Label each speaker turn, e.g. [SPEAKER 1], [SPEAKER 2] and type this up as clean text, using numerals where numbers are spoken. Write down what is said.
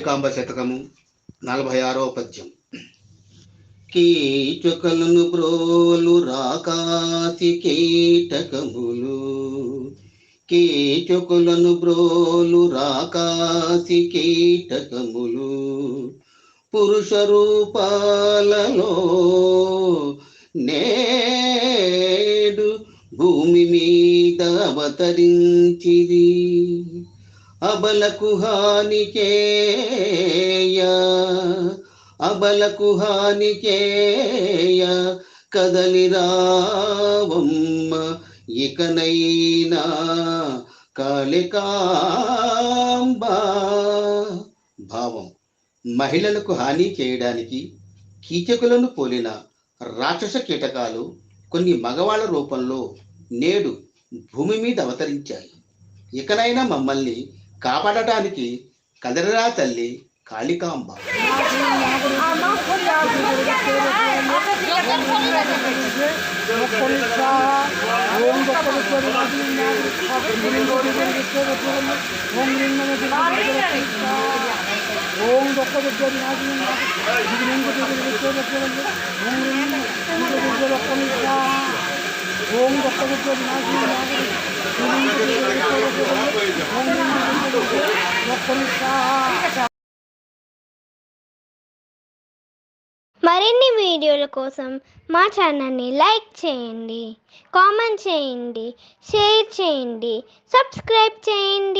[SPEAKER 1] కాళికాంబ శతకము 46వ పద్యం. కీచకులను బ్రోలు రాకాసి కీటకములు, కీచకులను బ్రోలు రాకాసి కీటకములు, పురుష రూపాలలో నేడు భూమి మీద అవతరించిరి. అబలకు హాని చేయ, అబలకు హాని చేయ కదలి రావమ్మ ఇకనైనా కాళికాంబ. భావం: మహిళలకు హాని చేయడానికి కీచకులను పోలిన రాక్షస కీటకాలు కొన్ని మగవాళ్ళ రూపంలో నేడు భూమి మీద అవతరించాయి. ఇకనైనా మమ్మల్ని కాపాడటానికి కదలరా తల్లి కాళికాంబ.
[SPEAKER 2] మరిన్ని వీడియోల కోసం మా ఛానల్ని లైక్ చేయండి, కామెంట్ చేయండి, షేర్ చేయండి, సబ్స్క్రైబ్ చేయండి.